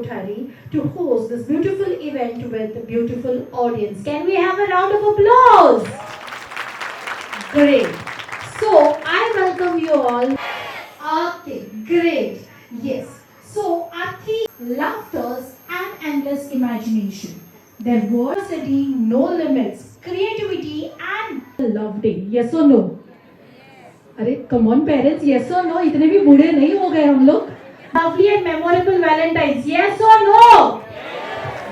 Kothari to host this beautiful event with a beautiful audience. Can we have a round of applause? Great. So, I welcome you all. Okay, great. Yes. So, our theme, laughters and endless imagination. There was no limits, creativity and love day. Yes or no? अरे come on parents, yes or no? इतने भी बूढ़े नहीं हो गए हम लोग. Lovely and memorable Valentine's, yes or no?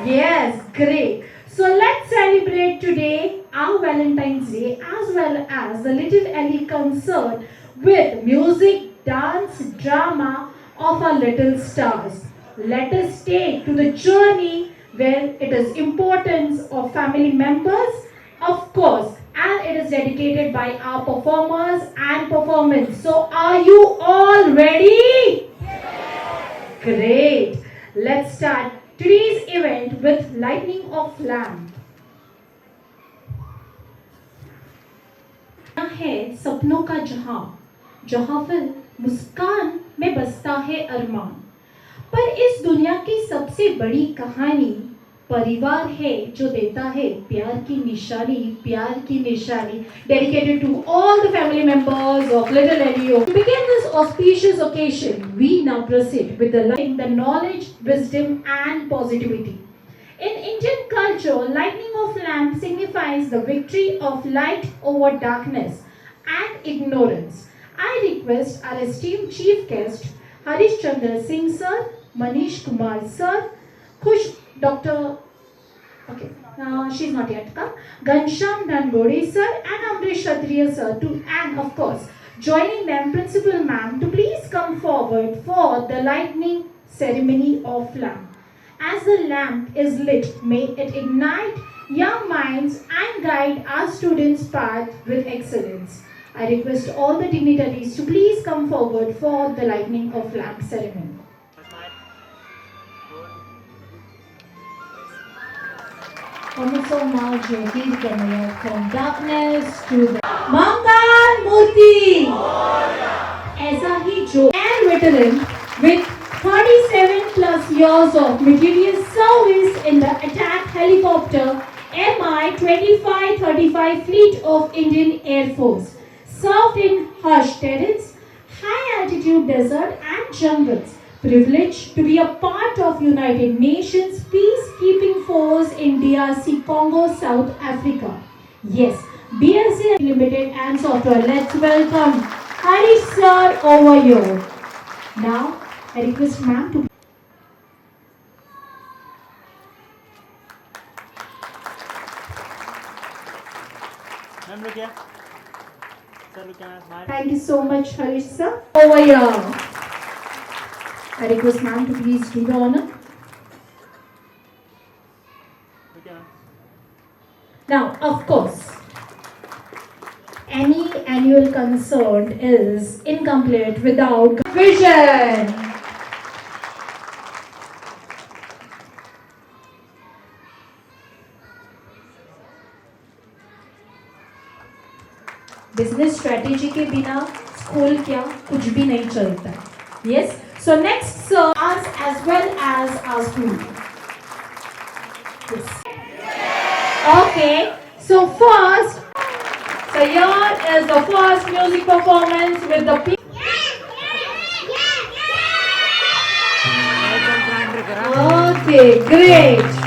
Yes, great. So let's celebrate today our Valentine's Day as well as the Little Ellie concert with music, dance, drama of our little stars. Let us take to the journey where it is importance of family members, of course, and it is dedicated by our performers and performance. So are you all ready? Yes. Great. Let's start today's event with lighting of lamp. है सपनों का जहां जहां फिर मुस्कान में बसता है अरमान पर इस दुनिया की सबसे बड़ी कहानी परिवार है जो देता है प्यार की निशानी dedicated to all the family members of Little Ellie. To begin this auspicious occasion, we now proceed with the knowledge, wisdom and positivity. In Indian culture, lighting of lamp signifies the victory of light over darkness and ignorance. I request our esteemed chief guest, Harish Chandra Singh sir, Manish Kumar sir, Dr. Okay, she's not yet come. Gansham Nangodi sir and Amrish Kshatriya sir and of course joining them Principal ma'am to please come forward for the lighting ceremony of lamp. As the lamp is lit, may it ignite young minds and guide our students' path with excellence. I request all the dignitaries to please come forward for the lighting of lamp ceremony. Also now Jyoti Ganaya from darkness to the Mangal Murti. ऐसा ही जो and veteran with 37 plus years of meritorious service in the attack helicopter Mi-2535 Fleet of Indian Air Force, served in harsh terrains, high altitude desert and jungles. Privileged to be a part of United Nations peacekeeping force in DRC Congo, South Africa. Yes, BSc Limited and Software. Let's welcome Harish sir over here. Now, I request ma'am to Thank you so much, Harish sir. Over here. I request ma'am to please do the honor. Now, of course, any annual concert is incomplete without vision. Business strategy के बिना school क्या कुछ भी नहीं चलता. Yes. So next, sir, us as well as our school. Yes. Okay. So first, so here is the first music performance with the people. Okay, great.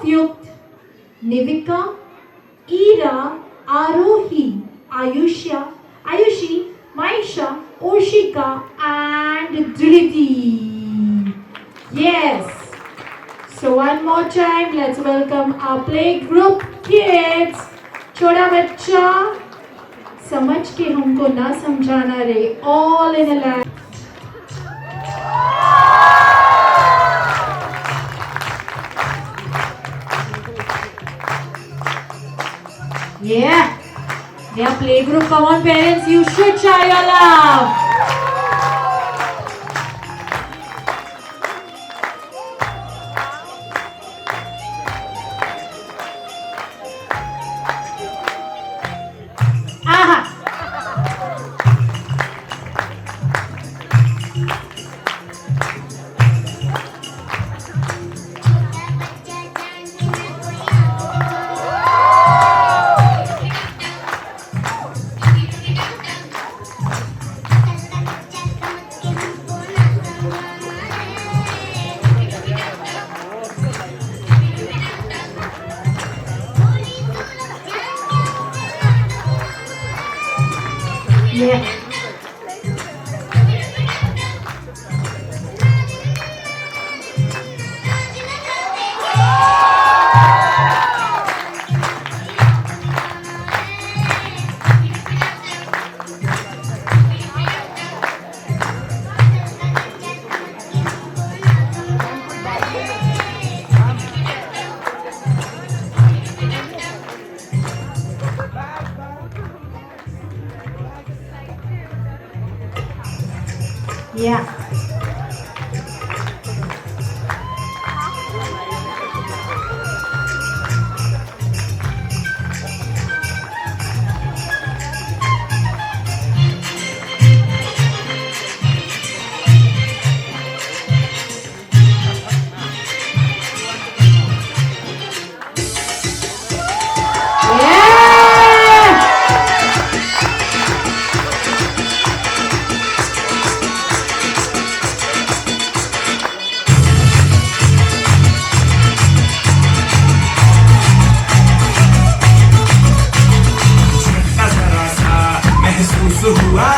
Avyukt, Nivika, Ira, Arohi, Ayushi, Maisha, Oshika, and Dhriti. Yes. So one more time, let's welcome our play group kids. छोटा बच्चा समझ के हमको ना समझाना रे. All in a line. Yeah. They are playgroup. Come on, parents, you should show your love. Aha. Yeah. Yeah.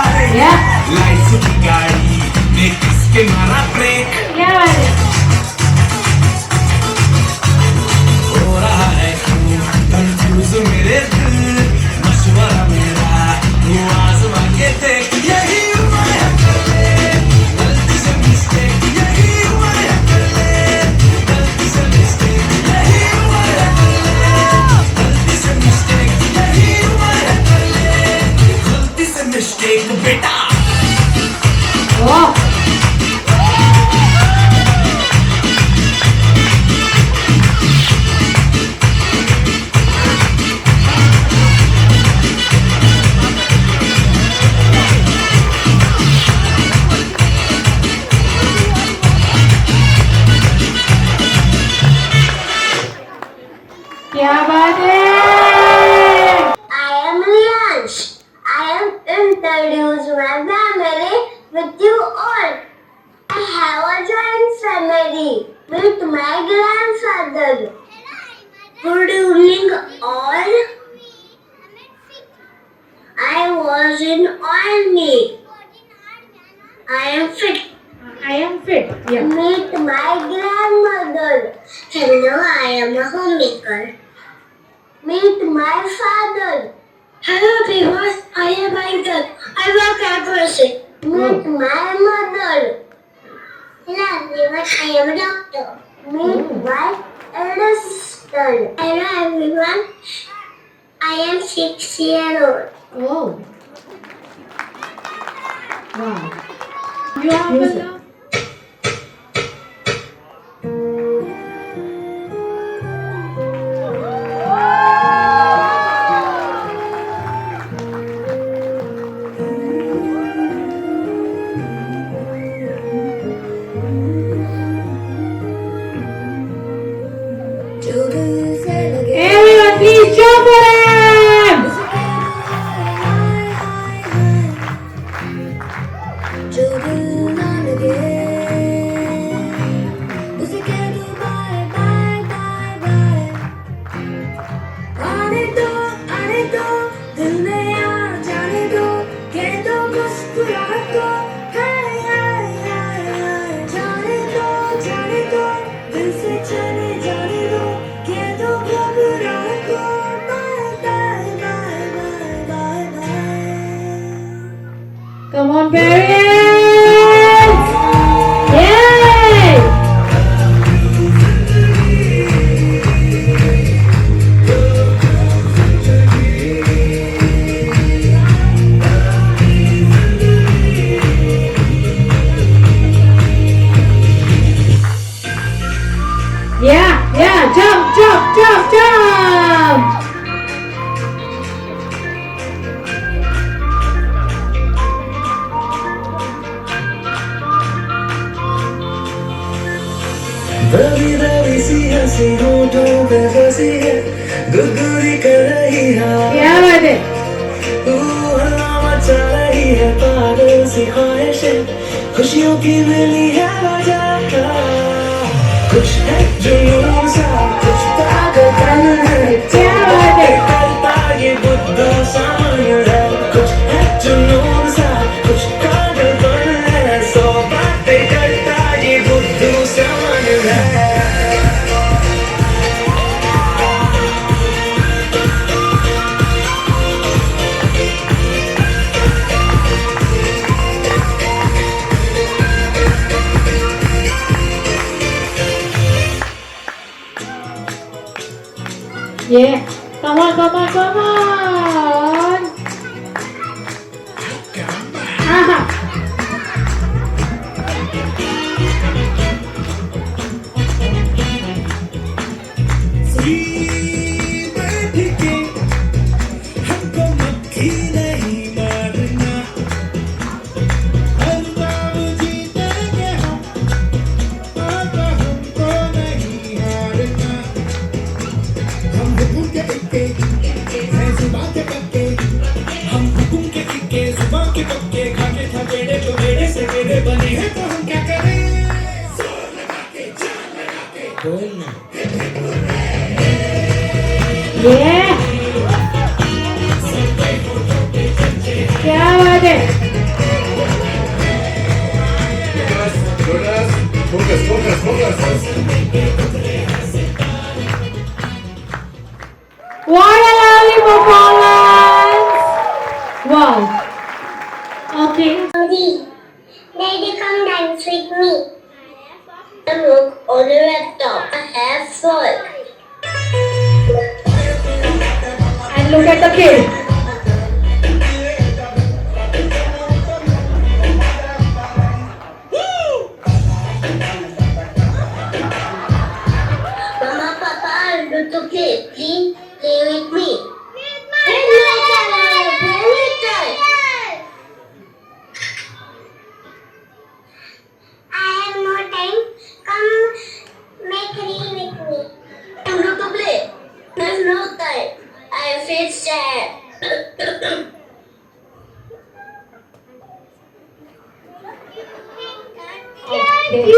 Lights की गाड़ी में किसके मारा ब्रेक हो रहा है कंफ्यूज मेरे दिल मशवरा मेरा तू आजमा के देख यही हुआ है कर ले गलती से मिस्टेक यही हुआ है कर ले गलती से मिस्टेक यही हुआ है कर ले गलती से मिस्टेक यही हुआ है कर ले गलती से मिस्टेक बेटा Oh. क्या बात है? I am Riyansh. I am introduced my family with you all. I have a joint family with my grandfather. Good evening all. I was in army. I am fit. I am fit. Yeah. Meet my grandmother. Hello, I am a homemaker. Meet my father. Hello everyone, I am Michael. I work at Mercy. Meet my mother. Hello everyone, I am a doctor. Meet my elder sister. Hello everyone, I am 6 years old. Oh. Wow. You have Music. a Everyone, please jump for him! चले जाने दो कह दो घबरा को bye bye bye bye bye bye Come on, parents! Yay! Yeah, jump, jump, jump, jump! दबी दबी सी हंसी होठों पे फंसी है गुदगुदी कर रही है क्या बात है? हवा मचा रही है पागल सी ख्वाहिशें खुशियों की मिली है वजह कुछ है जुनून सा कुछ पागलपन है क्या बात है? करता ये बुद्धू सामान है कुछ है जुनून सा कुछ पागलपन है सौ बातें करता ये बुद्धू सामान है Yeah, come on, come on, come on! Aha. बैठ के हमको मक्खी नहीं मारना हर बार जीतेंगे हम आता हमको नहीं हारना हम हुकुम के इक्के हैं जुबान के पक्के हम हुकुम के इक्के जुबान के पक्के खाके था बेड़े जो बेड़े से बेड़े बने हैं तो हम क्या करें जोर लगा के जान लगा के बोलना Yeah! क्या बात है? Focus, focus, focus. What a lovely performance! Wow. Okay. Daddy, come dance with me. Look, on the laptop, I have full. And look at the kid. Mama, Papa, I'll do to play. Please play with me. I have no time. Come make real with me. I'm going to play. There's no time. I feel sad. Okay.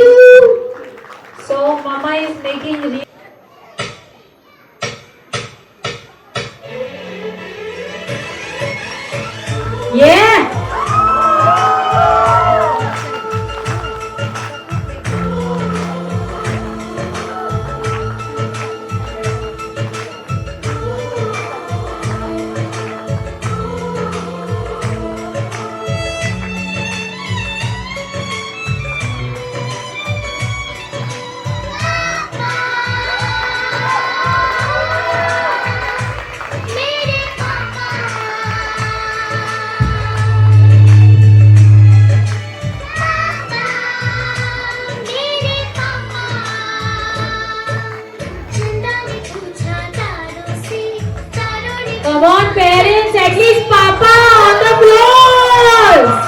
So Mama is making yeah. Come on, parents, at least Papa on the floor.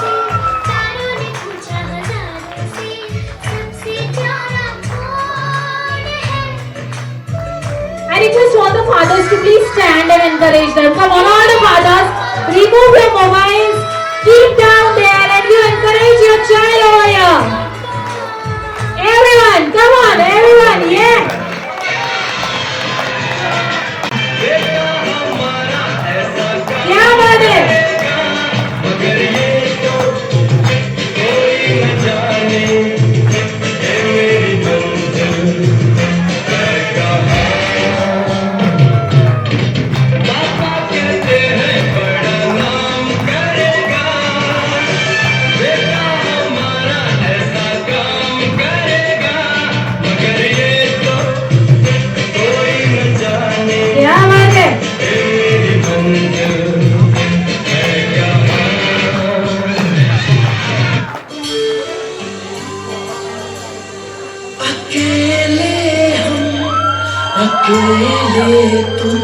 I request all the fathers to please stand and encourage them. Come on, all the fathers, remove your mobiles, keep down there, and you encourage your child over here. Everyone, come on, everyone, yeah. क्या बात है? मगर ये तो कोई न जाने ए मेरी मंजिल अकेले तुम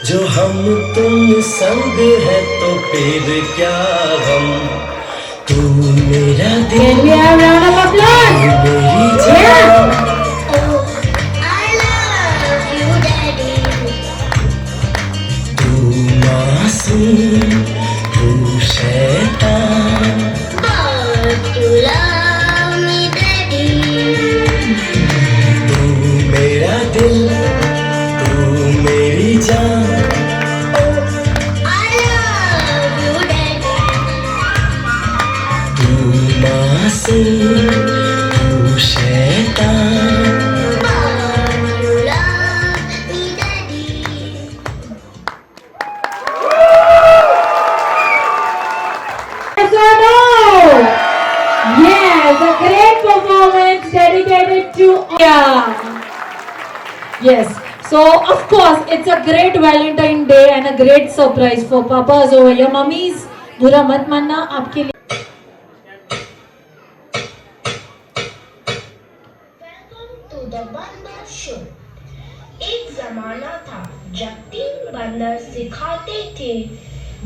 जो हम तुम संग है तो फिर क्या गम तू मेरा दिल Can we have round of applause? मेरी Yeah. जान Oh, I love you, Daddy. तू मासूम तू शैतान But you love me, Daddy. तू मेरा दिल तू मेरी जान Oh, I love you, Daddy. तू मासूम तू शैतान But you love me, Daddy. Yes or no? Yes, a great performance dedicated to yeah. Yes. So of course it's a great Valentine Day and a great surprise for papas over here. Mummies, बुरा मत मानना आपके लिए. Welcome to the बंदर show. एक जमाना था जब 3 बंदर सिखाते थे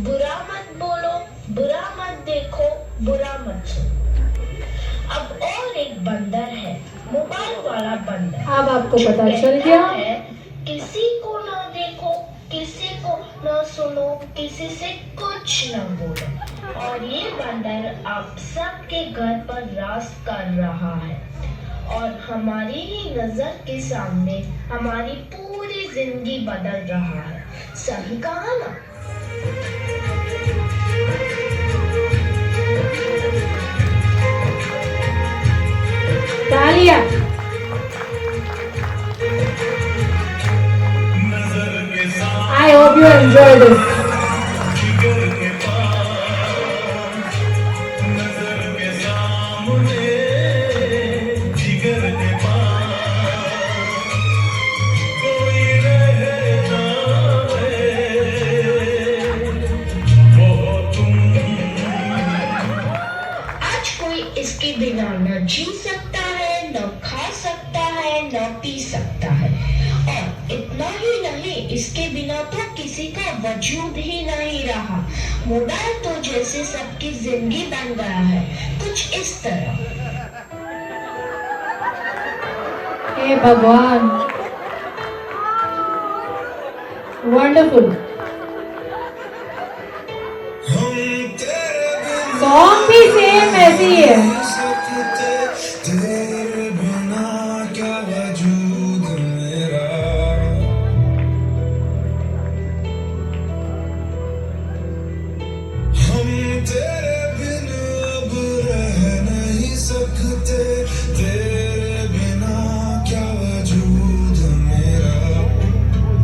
बुरा मत बोलो, बुरा मत देखो, बुरा मत सुनो। अब और एक बंदर है, मोबाइल वाला बंदर। अब आपको जो पता चल कहता गया. है, किसी को ना देखो, किसी को ना सुनो, किसी से कुछ ना बोलो। और ये बंदर आप सबके घर पर राज कर रहा है और हमारी ही नजर के सामने हमारी पूरी जिंदगी बदल रहा है। सही कहा ना? तालियां. I hope you enjoyed it. आज कोई इसके बिना न जी सकता है, न खा सकता है, न पी सकता है। और इतना ही नहीं, इसके बिना तो किसी का वजूद ही नहीं रहा। मोबाइल तो जैसे सबकी जिंदगी बन गया है, कुछ इस तरह। हे भगवान. Wonderful. Song भी सेम ऐसी ही है. तेरे बिना क्या वजूद मेरा हम तेरे बिन अब रह नहीं सकते तेरे बिना क्या वजूद मेरा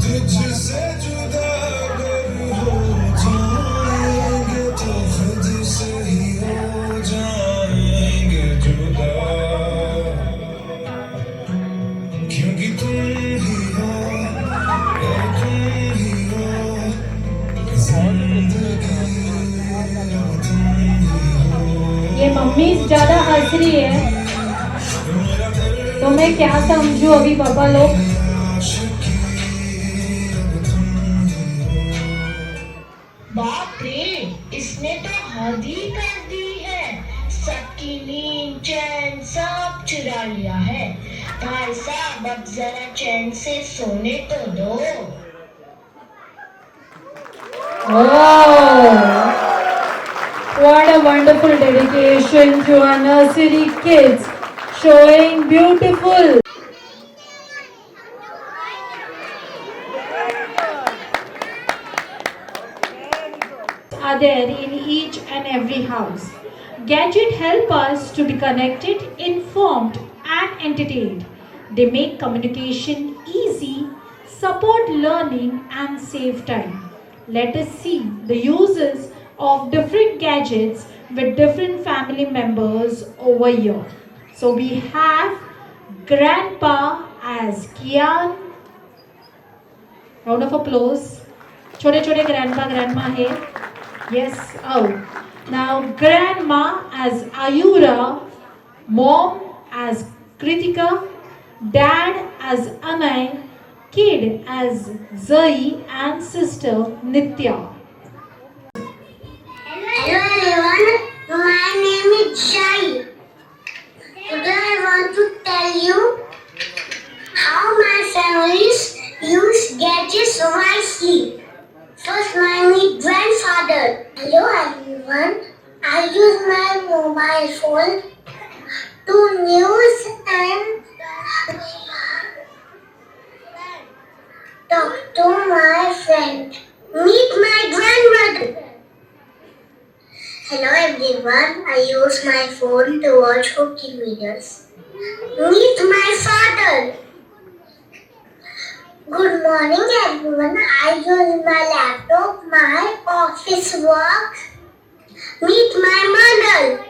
तुझसे जुदा अगर हो जाएंगे तो खुद से ही हो जाएंगे जुदा क्योंकि तुम ही हो और तुम ही हो जिंदगी तुम ही हो ये मम्मी ज्यादा हंस रही है तो मैं क्या समझू अभी पापा लोग. बाप रे, इसने तो हद ही कर दी है। सबकी नींद चैन सब चुरा लिया है। भाई साहब, अब जरा चैन से सोने तो दो। Oh, what a wonderful dedication to our nursery kids, showing beautiful. Are there in each and every house. Gadgets help us to be connected, informed, and entertained. They make communication easy, support learning, and save time. Let us see the uses of different gadgets with different family members over here. So we have Grandpa as Kian. Round of applause. छोटे छोटे grandpa grandma है. Yes. Oh. Now grandma as Ayura, mom as Kritika, dad as Anay, kid as Zoe and sister Nitya. Hello everyone, my name is Shai. Today I want to tell you how my families use gadgets wisely. First, my grandfather. Hello everyone, I use my mobile phone to news and talk to my friend. Meet my grandmother. Hello everyone, I use my phone to watch cooking videos. Meet my father. Good morning everyone, I use my laptop, my office work. Meet my mother.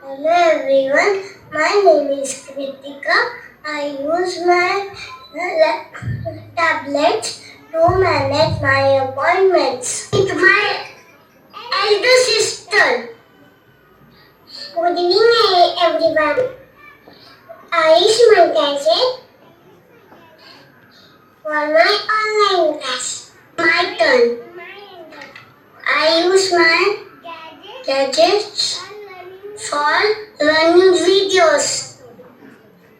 Hello everyone, my name is Kritika. I use my tablet to manage my appointments. Meet my elder sister. Good evening, everyone. I use my gadget for my online class. My turn. I use my gadgets for learning videos.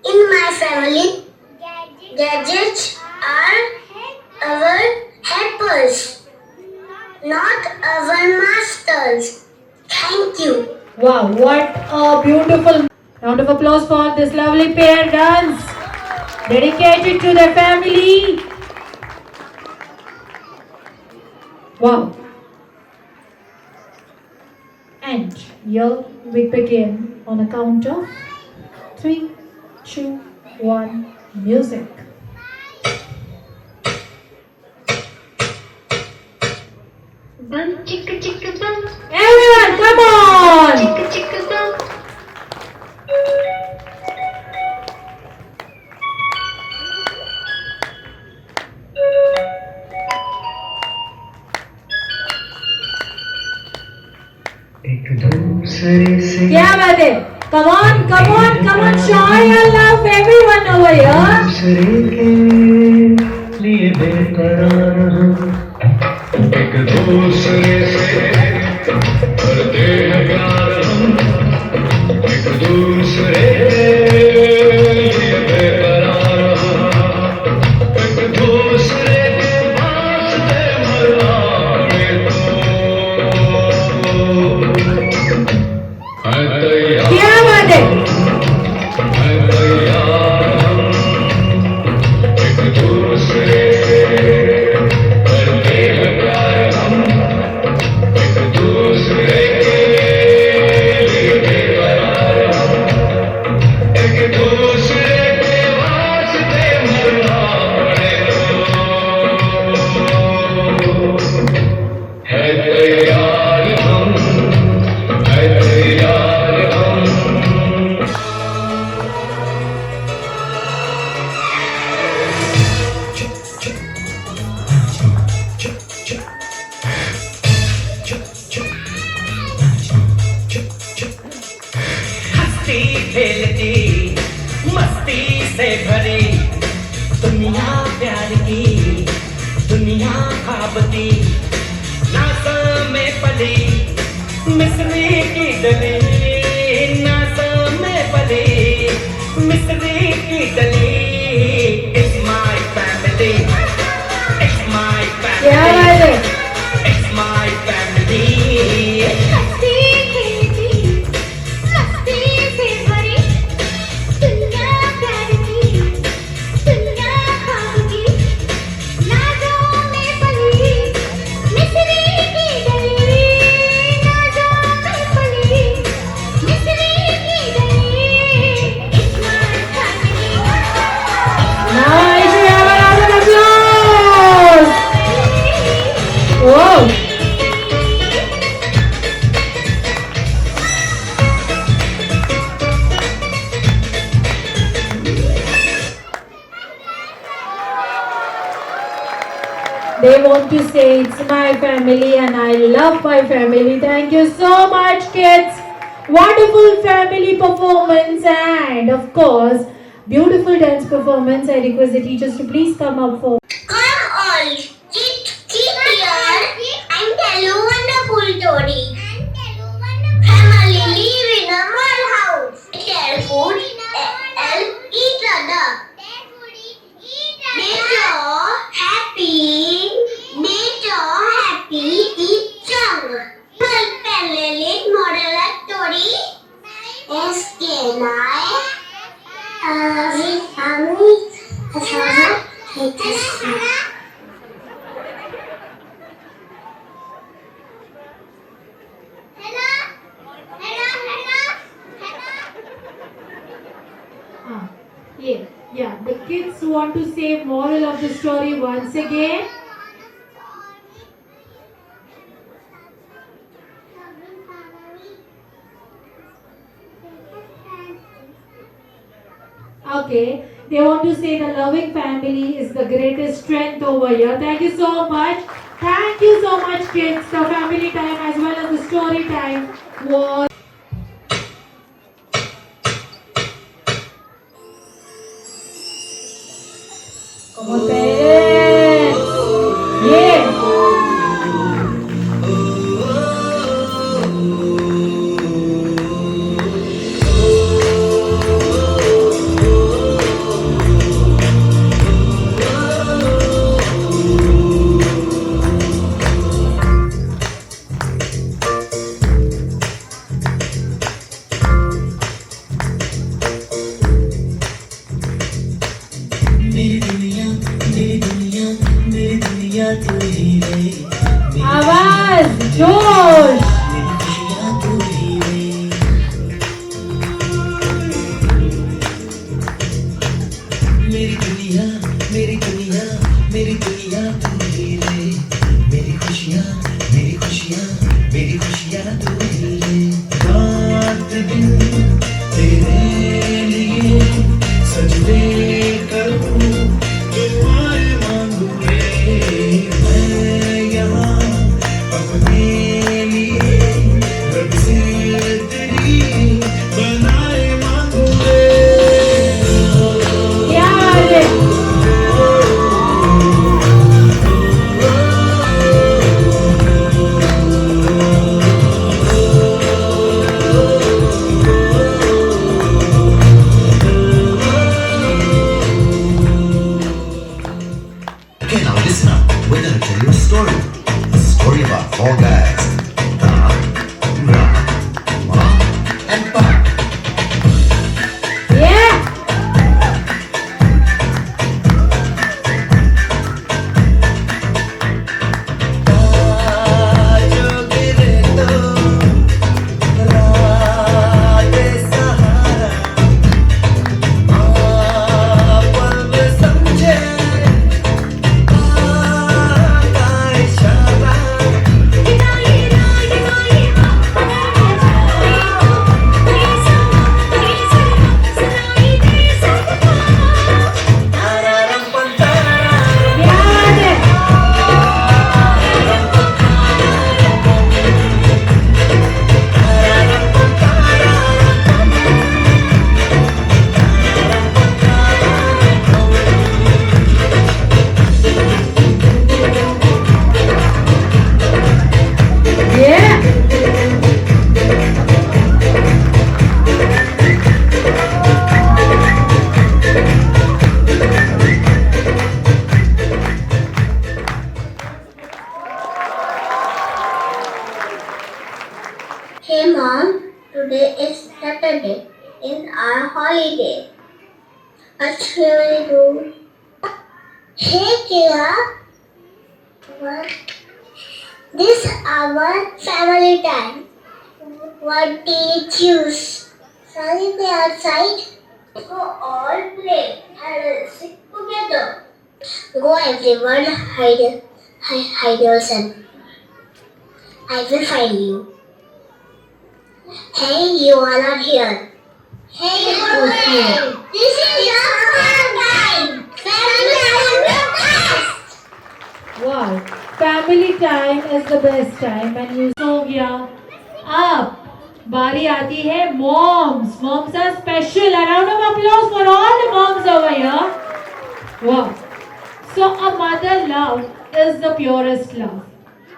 In my family, gadgets are our helpers, not our masters. Thank you. Wow, what a beautiful round of applause for this lovely pair dance dedicated to their family. Wow. And here we begin on a count of 3, 2, 1, music. Bum chicka chicka bum, Everyone, come on! chicka chicka bum. एक दूसरे से क्या बात है? Come on, come on, come on, show your love everyone over here. दूसरे के लिए बेकरार हम एक दूसरे से करते हैं प्यार हम एक दूसरे के लिए बेकरार हम एक दूसरे के वास्ते मरवाने तो है तैयार क्या बात है? है तैयार हम एक दूसरे से करते हैं प्यार हम एक दूसरे के लिए बेकरार हम एक दूसरे के वास्ते मरना पड़े तो है तैयार हम है तैयार हम हंसती खेलती मस्ती से भरी दुनिया प्यार की दुनिया खाबती नास में पली मिस्री की डली नास में पली मिस्री की डली It's my family It's my क्या family बात है? It's my family हंसती खेलती मस्ती से भरी दुनिया प्यार की दुनिया ख्वाब की नाज़ों में पली मिस्री की डली नाज़ों में पली मिस्री की डली It's my family Nice, we have a round of applause. Whoa. They want to say it's my family and I love my family. Thank you so much, kids. Wonderful family performance, and of course, beautiful dance performance. I request the teachers to please come up for. Come all, keep here and tell you wonderful story. Family live in a small house. Share food, help each other. Nature happy, each other. पहले model story इसके नाय हम Yeah, the kids want to say moral of the story once again. Okay, they want to say the loving family is the greatest strength over here. Thank you so much. Thank you so much, kids. The family time as well as the story time was. Come on, parents. Yeah. आवाज जोश मेरी दुनिया मेरी दुनिया मेरी दुनिया तू ही रे मेरी खुशियाँ मेरी खुशियाँ मेरी खुशियाँ तू ही रे रात दिन तेरे लिए सजदे करूँ दुआएं मांगू रे मैं यहाँ अपने लिए रब से तेरी बनाए मांगू रे यार Okay, now listen up. We're gonna tell you a story. A story about four guys. Ram, Ram, Ma, and Pa. yeah जो गिरे तो रात सहारा पल में समझे का इशारा तारारम पंतारा यार yeah Hey mom, today is Saturday. It's our holiday. What shall we do? Hey Kira, what? This is our family time. What do you choose? Shall we play outside? Go all play and sit together. Go everyone, hide yourself. I will find you. Hey, you are not here. Hey, who's here? This is your fun time. Family is the best. wow family time is the best time and you so yeah up बारी आती है moms. Moms are special. A round of applause for all the moms over here. Wow. So a mother love is the purest love.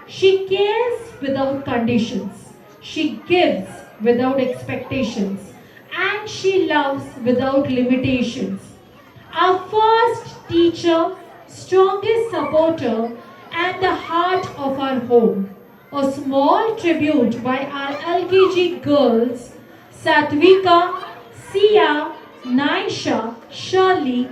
She cares without conditions. She gives without expectations. And she loves without limitations. Our first teacher, strongest supporter, and the heart of our home. A small tribute by our LKG girls, Satvika, Sia, Naisha, Shirley,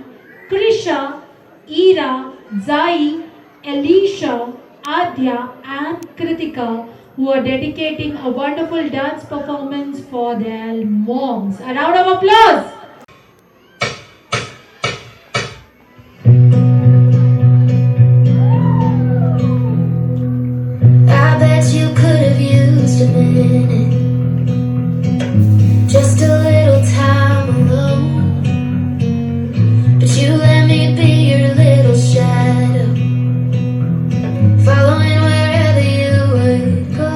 Krisha, Ira, Zai, Alicia, Adya, and Kritika, who are dedicating a wonderful dance performance for their moms. A round of applause! I bet you could have used a minute, just a little time alone. But you let me be your little shadow, following wherever you would go.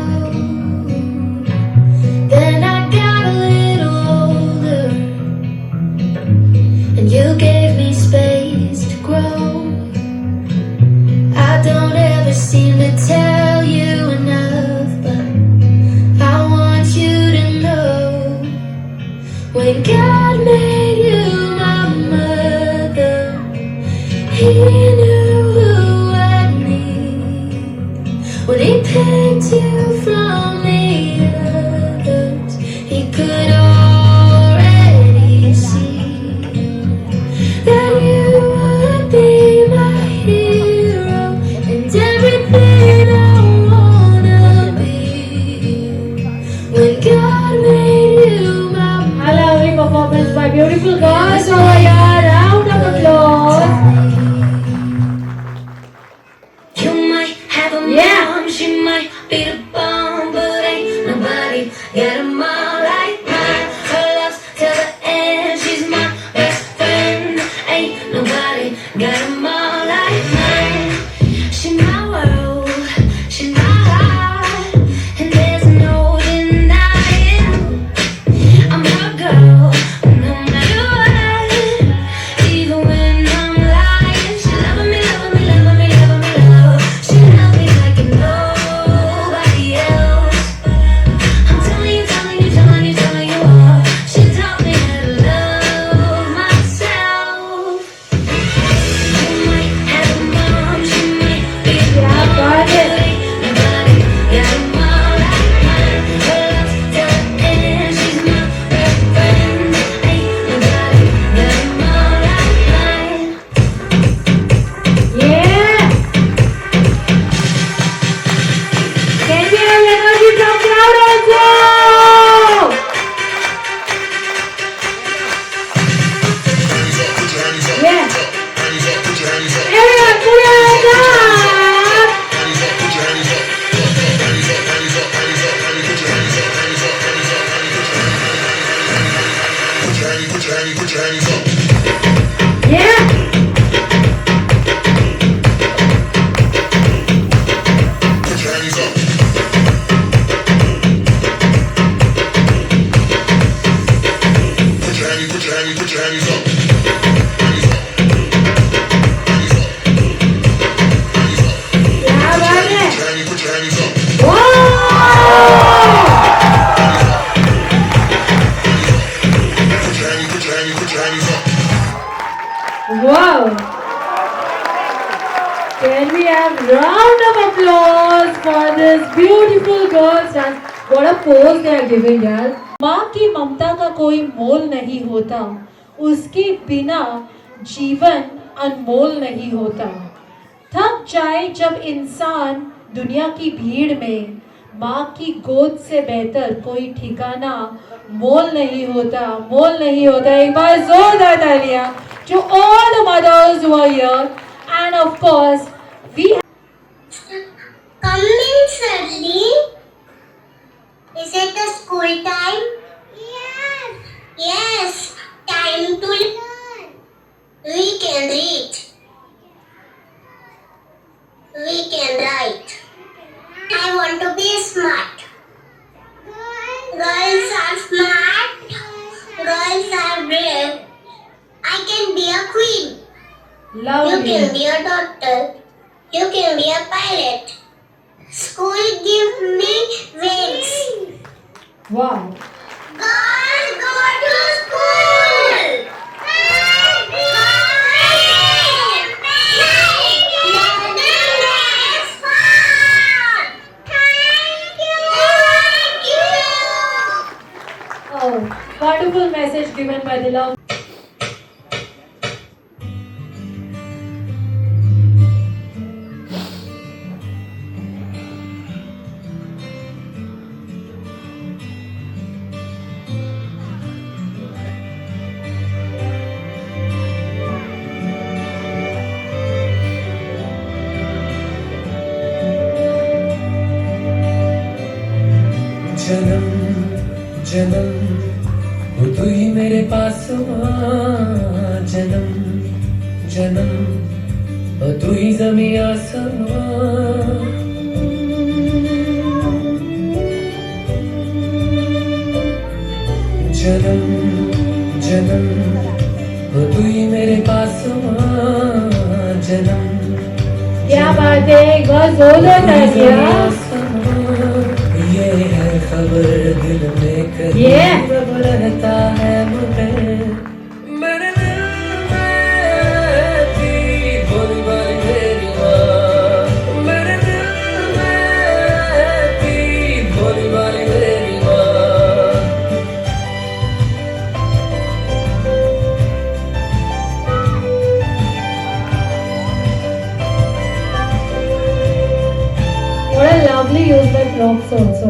Then I got a little older, and you gave me space to grow. I don't ever seem to tell you enough, but I want you to know, when God made you my mother, He knew who I'd need. When He picked you from the others, He could already see that you would be my hero and everything I wanna be. When God made you my A lovely performance by beautiful girls over here. Round of applause. You might have a mom, she might be the bomb, but ain't nobody got a mom like mine. Her love's till the end, she's my best friend. Ain't nobody got a mom like mine. She my world, she my heart, and there's no denying I'm her girl, no matter what. Even when I'm lying, she loving me, loving me, loving me, loving me, love. She loves me like nobody else. I'm telling you, telling you, telling you, telling you all. She taught me how to love myself. You might have a mom, she might be a Yeah, got it. nobody got a mom like mine. Her love's till the end, she's my best friend. Ain't nobody got a mom like mine. Yeah. Can we have energy from crowd also? Yeah. Everyone, put your hands up. Yeah. Yeah, got it. Wow! Can we have round of applause for this beautiful girls dance? What a pose they are giving, यार. माँ की ममता का कोई मोल नहीं होता, उसके बिना जीवन अनमोल नहीं होता. थक जाए जब इंसान दुनिया की भीड़ में, माँ की गोद से बेहतर कोई ठिकाना मोल नहीं होता, मोल नहीं होता. एक बार जोरदार तालियां to all the mothers who are here, and of course we Coming Shirley. Is it the school time? Yes. Yes. Time to learn. We can read. We can write. I want to be smart. Girls You can be a doctor. You can be a pilot. School gives me wings. Wow. Girls go to school. Oh, wonderful message given by the love. जन्म जन्म हो तू ही मेरे पास जन्म जन्म हो तू ही ज़मीं आसमां जन्म जन्म हो तू ही मेरे पास जन्म क्या बात है, एक बार जोरदार तालियां। ये है खबर दिल में कहीं Yeah. रब रहता है मगर मेरे दिल में थी भोली भाली मेरी माँ मेरे दिल में थी भोली भाली मेरी माँ What a lovely use by props also.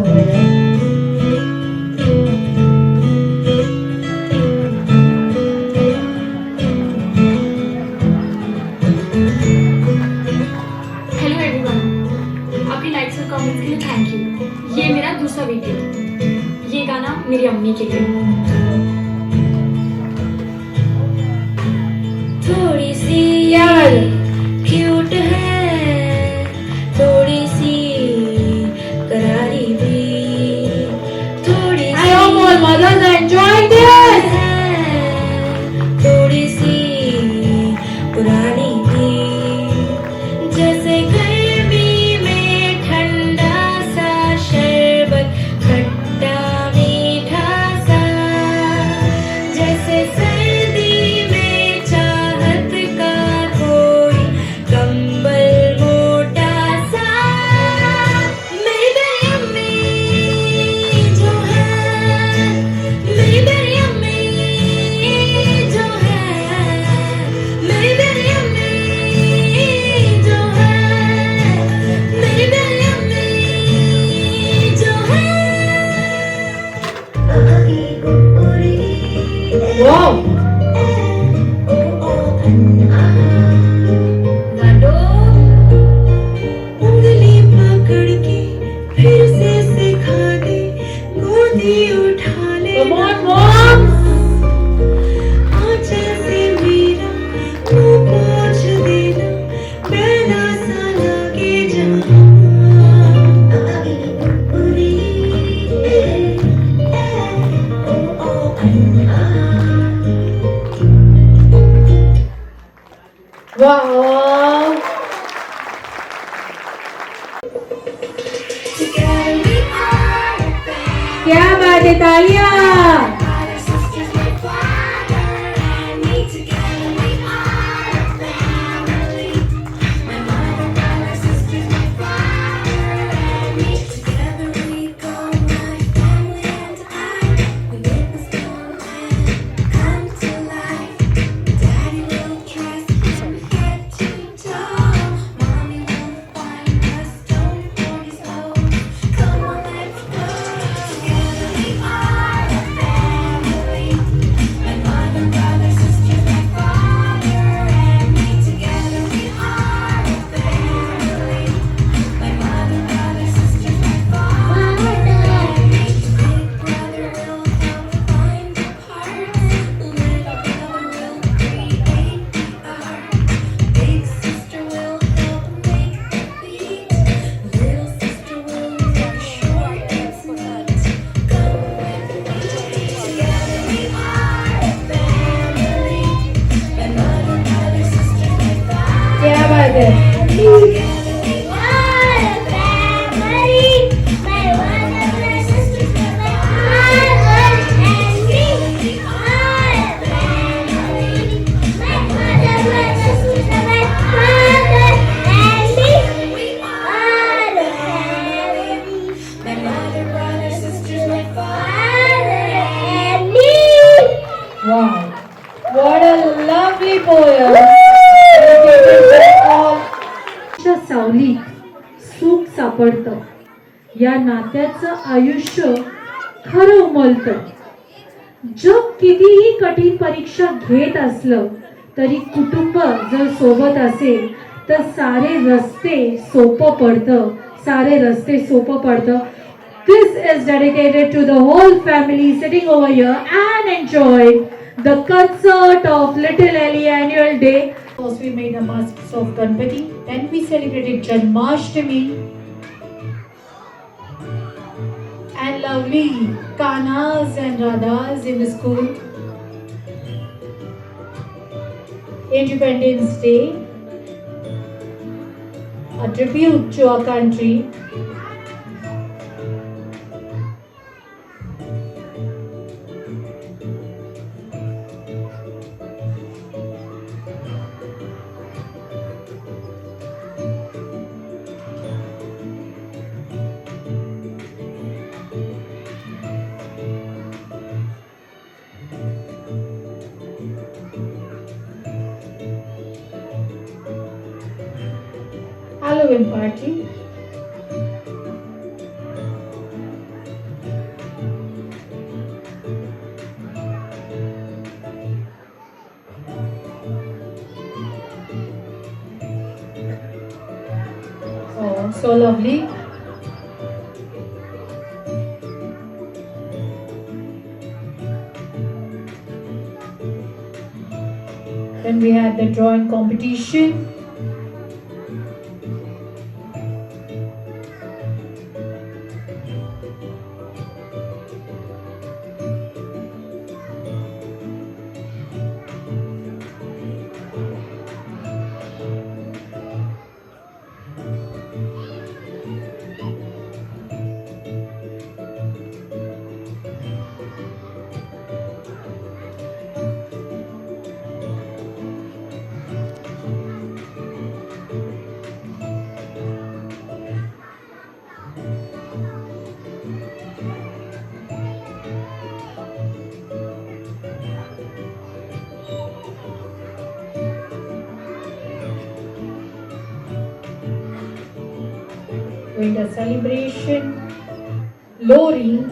Hello everyone, आपके लाइक्स और कमेंट्स के लिए थैंक यू। ये मेरा दूसरा वीडियो, ये गाना मेरी अम्मी के लिए। थोड़ी सी यार क्यूट है, थोड़ी सी करारी भी, थोड़ी I hope all mothers are enjoying this. थोड़ी सी पुरानी भी, जैसे गर्मी में ठंडा सा शरबत खट्टा मीठा सा, जैसे सर्दी में चाहत का कोई कंबल मोटा सा। मेरी प्यारी अम्मी जो है, मेरी प्यारी अम्मी जो है, मेरी प्यारी अम्मी जो है, मेरी प्यारी अम्मी जो है। Wow. गाडो उंगली पकड़ के फिर से सिखा दे, गोदी उठा ले। Come on, mom. आंचल से मेरा मुंह पोंछ देना, पहला सा लगे जहाँ। Wow. क्या बात है, तालियां। family. What a family. My mother, my sisters, my father, and me. What a family. My mother, my sisters, my father, and me. What a family. My mother, brother, sisters, my father, and me. Wow, what a lovely poem. च्या सावलीत सुख सापडतं, या नात्याचं आयुष्य खरं उमलतं. जग कितीही कठीण परीक्षा घेत असलं तरी कुटुंब जर सोबत असेल तर सारे रस्ते सोपं पडतं. This is dedicated to the whole family sitting over here and enjoying the concert of Little Ellie annual day. First we made the masks of Ganpati, then we celebrated Janmashtami and lovely Kanas and Radhas in the school. Independence Day, a tribute to our country. Halloween party. Oh, so lovely. Then we had the drawing competition. Winter celebration, Lori,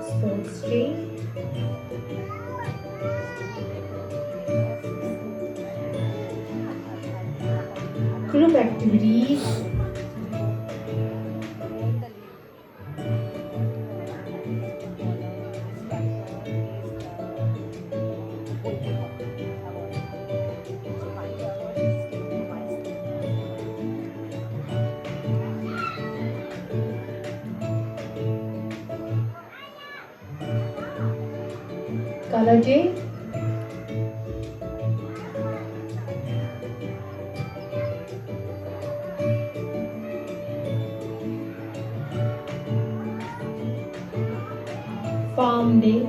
Sports Day, group activities, Color Day, Farm Day,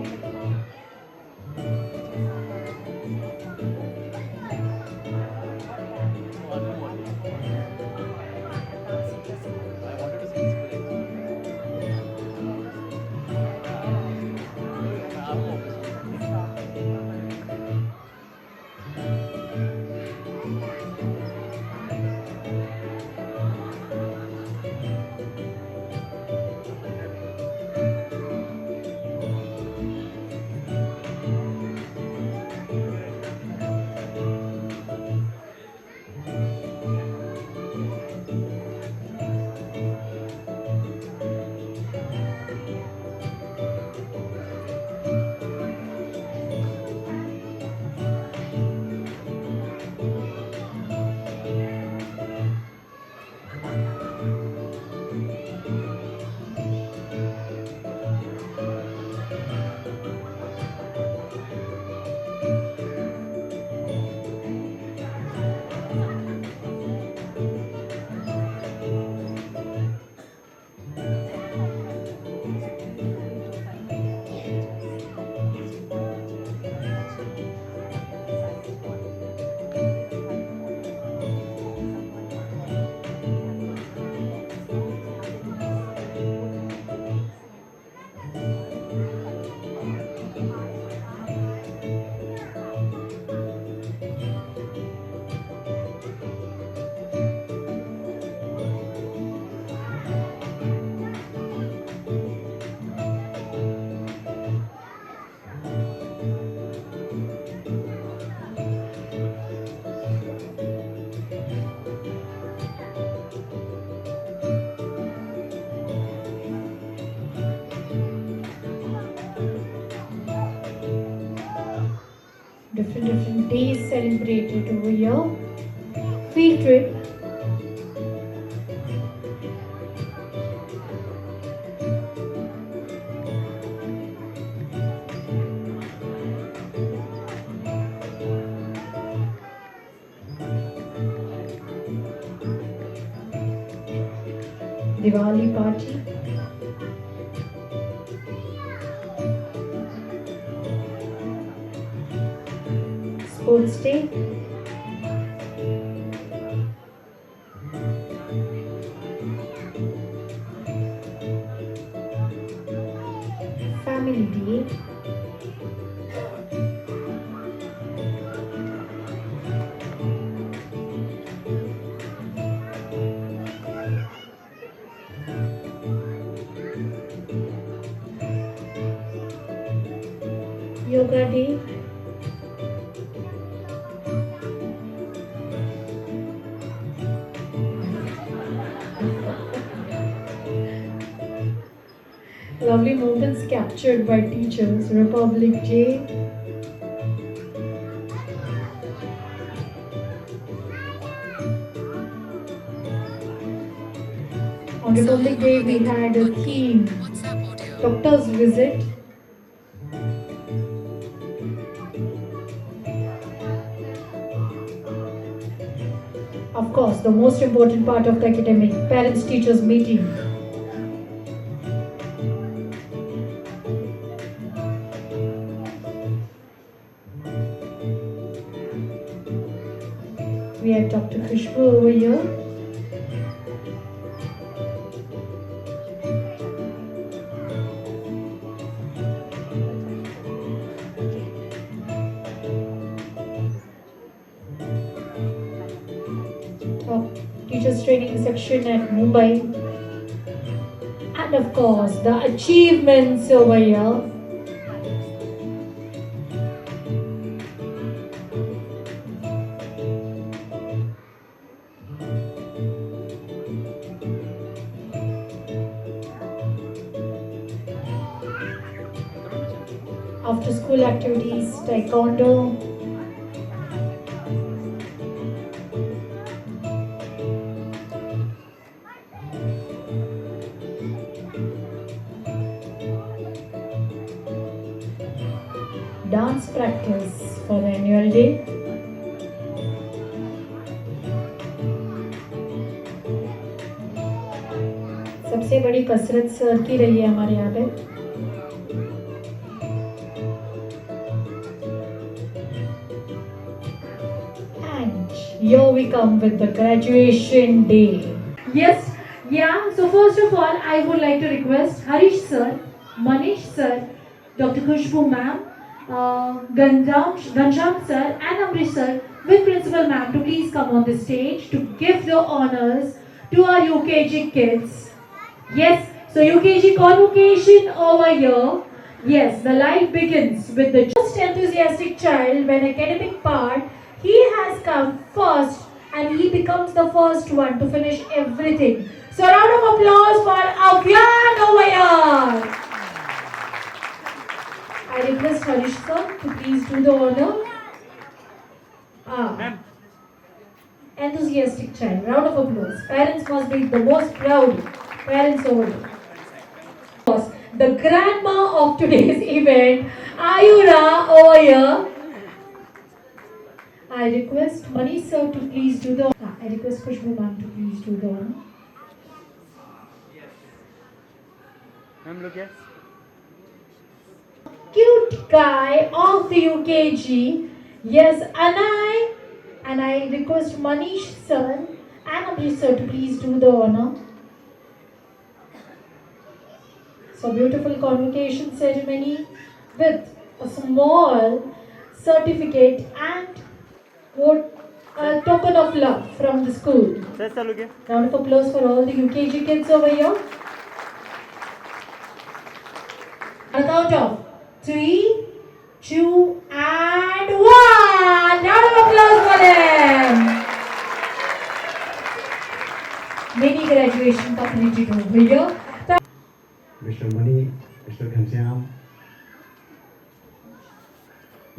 different days celebrated over here. Field trip. Diwali party. Sports day. Family day. Yoga day. Lovely moments captured by teachers. Republic Day. On Republic Day, we had a theme, Doctor's Visit. Of course, the most important part of the academic, parents-teachers meeting. We have Dr. Khushbu over here. Teachers training section at Mumbai. And of course, the achievements over here. After school activities, taekwondo. Dance practice for the annual day. सबसे बड़ी कसरत sir की रही है हमारे यहाँ पे. And here we come with the graduation day. Yes, yeah. So first of all, I would like to request Harish sir, Manish sir, Dr. Khushbu ma'am, Ganjam sir and Amrish sir with principal ma'am to please come on the stage to give the honors to our UKG kids. Yes, so UKG convocation over here. Yes, the life begins with the most enthusiastic child. When academic part, he has come first and he becomes the first one to finish everything. So round of applause for Avyan over here. I request Harish sir to please do the honor. Enthusiastic child. Round of applause. Parents must be the most proud. Parents over here. The grandma of today's event, Ayura over here. I request Manish sir to please do the. I request Khushbu ma'am to please do the honor. Ma'am, look here. Cute guy of the UKG. Yes, and I request Manish sir and Amrish sir to please do the honor. So beautiful convocation ceremony with a small certificate and a token of love from the school. Sir, look here. Round of applause for all the UKG kids over here. On count of 3, 2, and 1. Round of applause for them. Many graduation completed over here. Mr. Mani, Mr. Ghanshyam,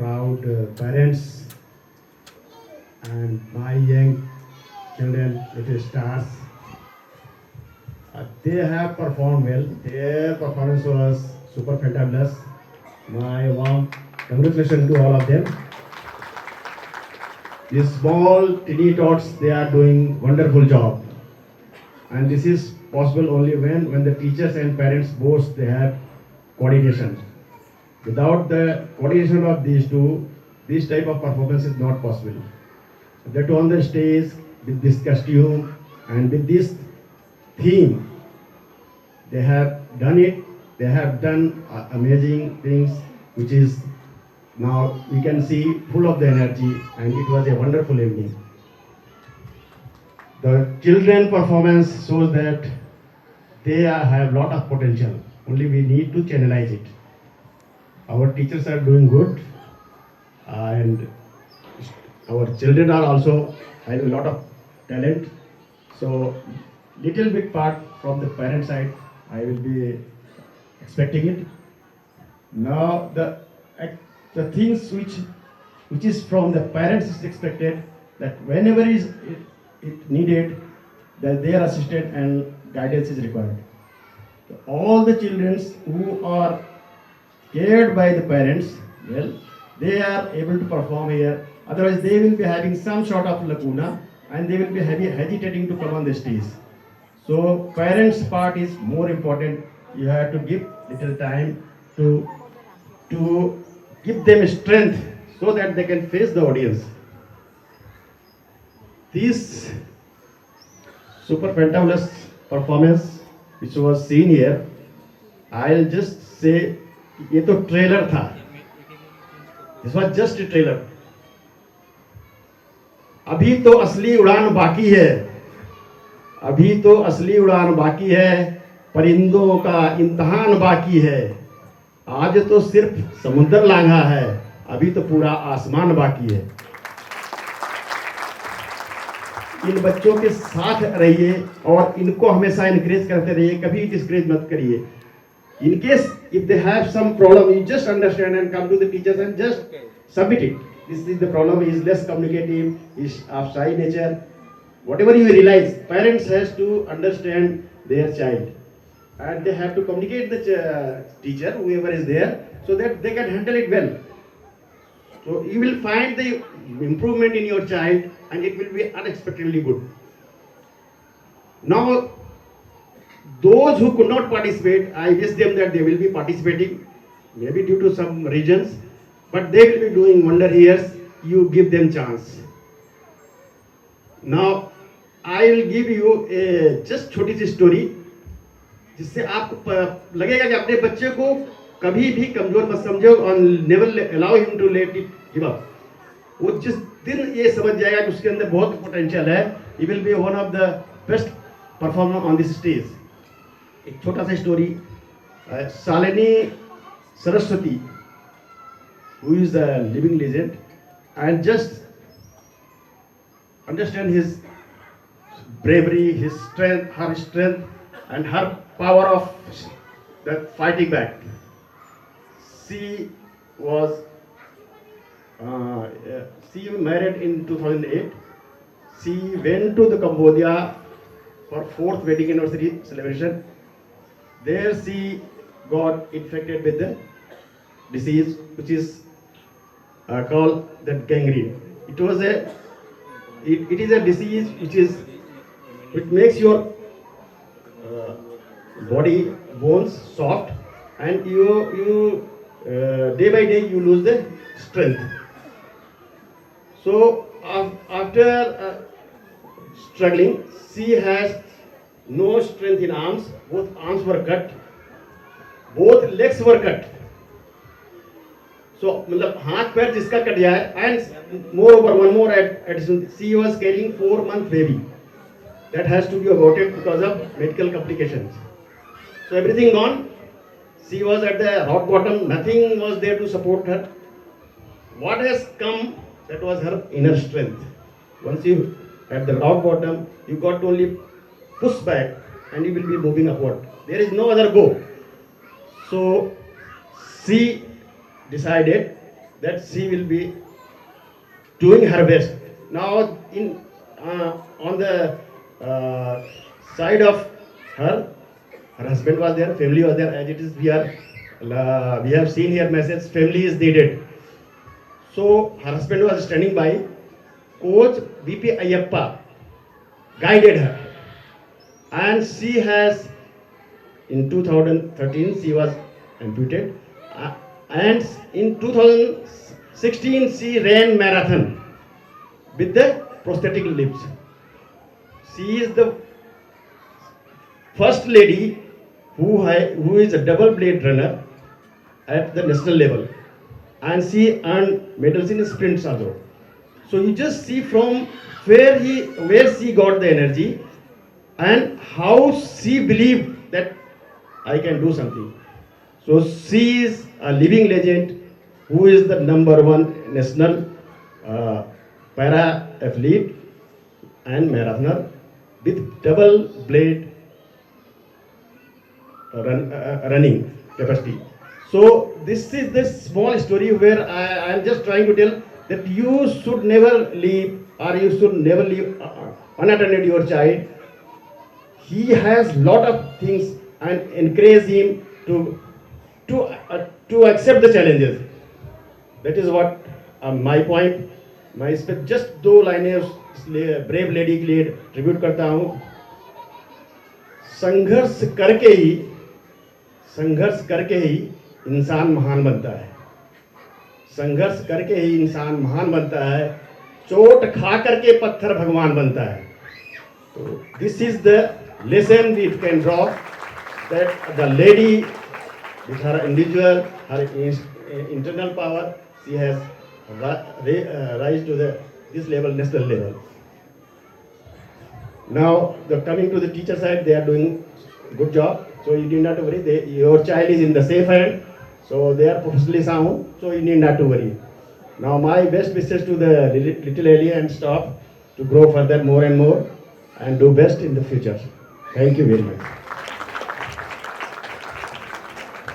proud parents and my young children, little stars. They have performed well. Their performance was super fantabulous. My warm congratulations to all of them. These small teeny tots, they are doing wonderful job. And this is possible only when the teachers and parents both they have coordination. Without the coordination of these two, this type of performance is not possible. That on the stage with this costume and with this theme, they have done it. They have done amazing things, which is now we can see full of the energy, and it was a wonderful evening. The children performance shows that they have lot of potential. Only we need to channelize it. Our teachers are doing good, and our children are also having a lot of talent. So, little bit part from the parent side, I will be expecting it. Now, the things which is from the parents is expected that whenever it needed, that their assistance and guidance is required. So all the children who are cared by the parents, well, they are able to perform here. Otherwise, they will be having some sort of lacuna and they will be hesitating to come on the stage. So, parents' part is more important. You have to give little time to give them strength so that they can face the audience. This super fantabulous performance which was seen here, I'll just say, ये तो trailer था. This was just a trailer. अभी तो असली उड़ान बाकी है. अभी तो असली उड़ान बाकी है. परिंदों का इम्तिहान बाकी है. आज तो सिर्फ समुद्र लांघा है. अभी तो पूरा आसमान बाकी है. इन बच्चों के साथ रहिए और इनको हमेशा इनकरेज करते रहिए. कभी डिस्करेज मत करिए. In case if they have some problem, you just understand and come to the teachers and just submit it. This is the problem. He is less communicative, is of shy nature. Whatever you realize, parents has to understand their child, and they have to communicate the teacher, whoever is there, so that they can handle it well. So you will find the improvement in your child, and it will be unexpectedly good. Now, those who could not participate, I wish them that they will be participating, maybe due to some reasons, but they will be doing wonder here. You give them chance. Now, I will give you a just छोटी सी story, जिससे आपको लगेगा कि अपने बच्चे को कभी भी कमजोर मत समझो और never allow him to let it give up. वो जिस दिन ये समझ जाएगा कि उसके अंदर बहुत potential है, he will be one of the best performer on this stage. एक छोटा सा story. Shalini Saraswati, who is a living legend, and just understand his bravery, his strength, her strength, and her power of that fighting back. She was she married in 2008. She went to the Cambodia for 4th wedding anniversary celebration. There she got infected with the disease which is called the gangrene. It is a disease which makes your body bones soft, and you day by day you lose the strength. So after struggling, she has no strength in arms. Both arms were cut, both legs were cut. So मतलब हाथ पैर जिसका cut जाए, and moreover one more addition, she was carrying 4-month baby that has to be aborted because of medical complications. So everything gone. She was at the rock bottom. Nothing was there to support her. What has come? That was her inner strength. Once you at the rock bottom, you got to only push back and you will be moving upward. There is no other go. So she decided that she will be doing her best. Now, on the side of her husband was there, family was there. As it is, we have seen here message, family is needed. So her husband was standing by. Coach VP Ayyappa guided her, and she has, in 2013 she was amputed, and in 2016 she ran marathon with the prosthetic limbs. She is the first lady who is a double blade runner at the national level, and she earned medals in sprints also. So you just see from where she got the energy and how she believed that I can do something. So she is a living legend who is the #1 national para athlete and marathoner with double blade running capacity. So this is the small story where I am just trying to tell that you should never leave, or you should never leave unattended your child. He has lot of things, and encourage him to accept the challenges. That is what my point. मैं इस पर just 2 लाइनें brave lady के लिए tribute करता हूँ. संघर्ष करके ही इंसान महान बनता है. संघर्ष करके ही इंसान महान बनता है. चोट खा करके पत्थर भगवान बनता है. तो this is the lesson we can draw, that the lady with her individual, her internal power, she has rise to this level, national level. Now, coming to the teacher side, they are doing good job. So you need not to worry. Your child is in the safe hand. So they are professionally sound. So you need not to worry. Now, my best wishes to the little Ellie and staff to grow further more and more and do best in the future. Thank you very much.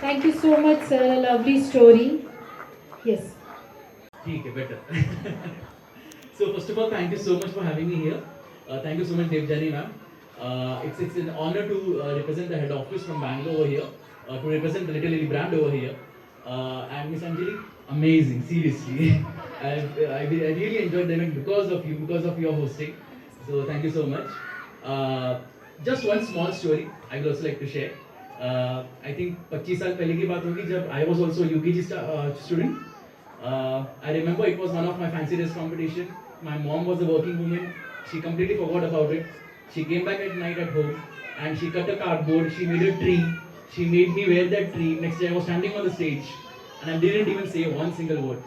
Thank you so much, sir. A lovely story. Yes. ठीक है, better. So first of all, thank you so much for having me here. Thank you so much, Devjani ma'am. It's an honor to represent the head office from Bangalore over here, to represent the Little Lily brand over here. And Miss Anjali, amazing, seriously. I really enjoyed them because of you, because of your hosting. So thank you so much. Just one small story I would also like to share. I think 25 साल पहले की बात होगी जब I was also a UKG student. I remember it was one of my fancy dress competition. My mom was a working woman. She completely forgot about it. She came back at night at home and she cut a cardboard. She made a tree. She made me wear that tree. Next day I was standing on the stage and I didn't even say one single word.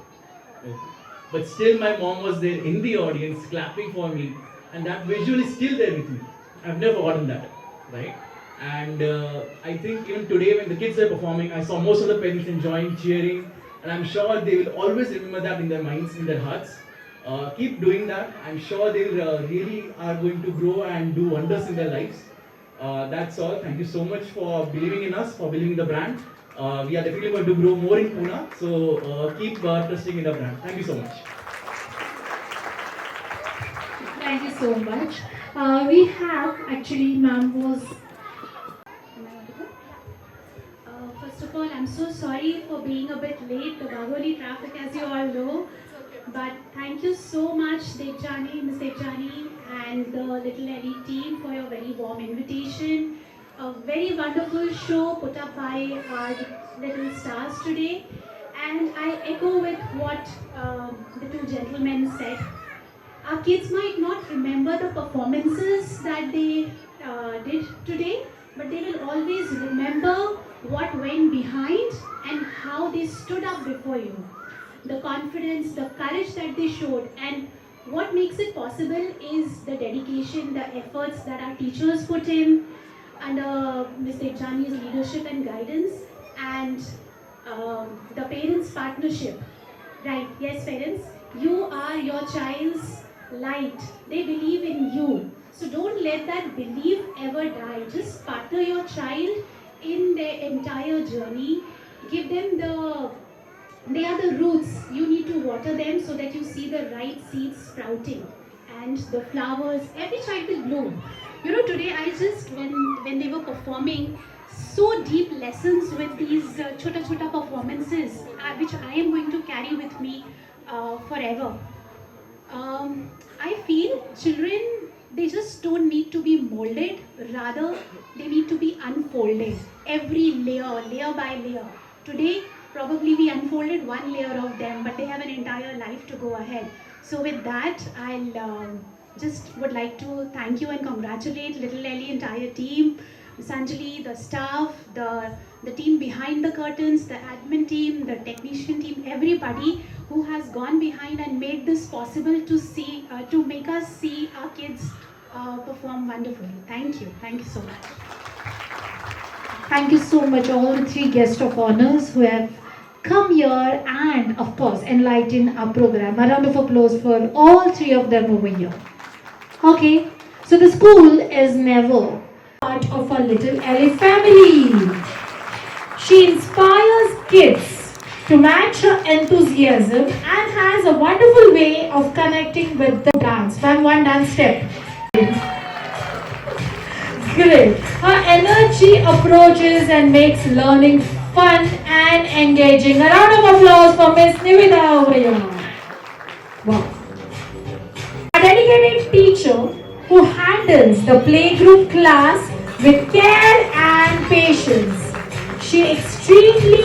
But still my mom was there in the audience clapping for me, and that visual is still there with me. I've never forgotten that, right? And I think even today when the kids are performing, I saw most of the parents enjoying, cheering, and I'm sure they will always remember that in their minds, in their hearts. Keep doing that. I'm sure they really are going to grow and do wonders in their lives. That's all. Thank you so much for believing in us, for believing in the brand. We are definitely going to grow more in Pune, so keep trusting in the brand. Thank you so much. Thank you so much. We have actually, ma'am was. First of all, I'm so sorry for being a bit late. The Bagoli traffic, as you all know. But thank you so much, Devjani, Ms. Devjani, and the Little Ellie team for your very warm invitation. A very wonderful show put up by our little stars today. And I echo with what the two gentlemen said. Our kids might not remember the performances that they did today, but they will always remember what went behind and how they stood up before you. The confidence, the courage that they showed, and what makes it possible is the dedication, the efforts that our teachers put in under Ms. Devjani's leadership and guidance, and the parents' partnership. Right, yes parents, you are your child's light. They believe in you. So don't let that belief ever die. Just partner your child in their entire journey. Give them they are the roots. You need water them so that you see the right seeds sprouting and the flowers. Every child will bloom. You know, today I just, when they were performing so deep lessons with these chota chota performances, which I am going to carry with me forever. I feel children, they just don't need to be molded, rather they need to be unfolded. Every layer by layer. Today, probably we unfolded one layer of them, but they have an entire life to go ahead. So with that, I'll just would like to thank you and congratulate Little Ellie entire team, Sanjali, the staff, the team behind the curtains, the admin team, the technician team, everybody who has gone behind and made this possible to make us see our kids perform wonderfully. Thank you so much. Thank you so much, all the three guests of honors who have come here and, of course, enlighten our program. A round of applause for all three of them over here. Okay, so the school is never part of our Little Ellie family. She inspires kids to match her enthusiasm and has a wonderful way of connecting with the dance. One dance step. Great. Her energy approaches and makes learning fun and engaging. A round of applause for Miss Nivida over here. Wow. A dedicated teacher who handles the playgroup class with care and patience. She extremely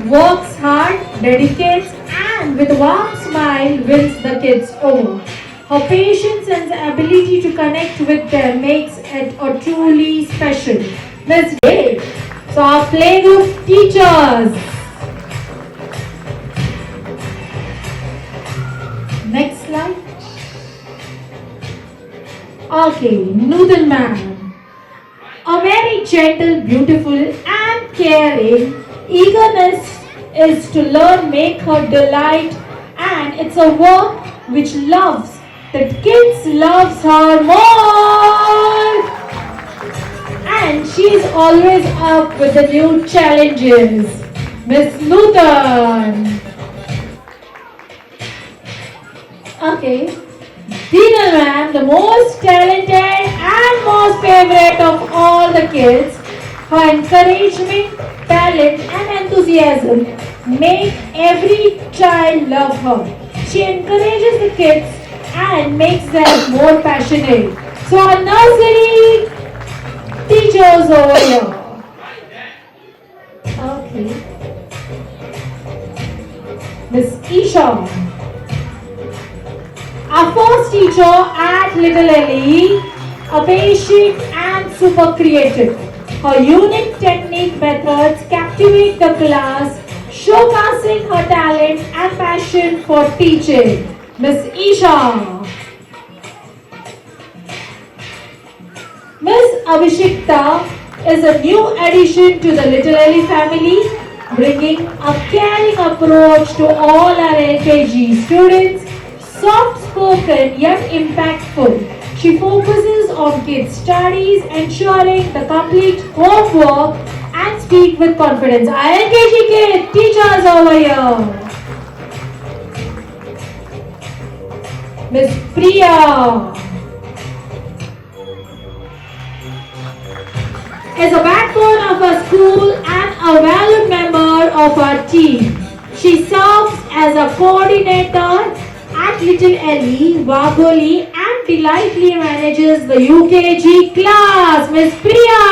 works hard, dedicates, and with a warm smile wins the kids over. Her patience and the ability to connect with them makes it a truly special. Miss Dave. So our playgroup teachers. Next slide. Okay, Nudan ma'am. A very gentle, beautiful and caring. Eagerness is to learn make her delight, and it's a work which loves that kids loves her more, and she's always up with the new challenges. Miss Nutan. Okay, Dina ma'am, the most talented and most favorite of all the kids. Her encouragement, talent and enthusiasm make every child love her. She encourages the kids and makes them more passionate. So our nursery teachers over here. Okay. Miss Isha. Our first teacher at Little Ellie, a patient and super creative. Her unique technique methods captivate the class, showcasing her talent and passion for teaching. Miss Isha. Miss Abhishekta is a new addition to the Little Ellie family, bringing a caring approach to all our LKG students, soft-spoken yet impactful. She focuses on kids' studies, ensuring the complete homework and speak with confidence. Our LKG kid teachers over here. Miss Priya is a backbone of our school and a valued member of our team. She serves as a coordinator at Little Ellie, Wagoli, and delightfully manages the UKG class. Miss Priya.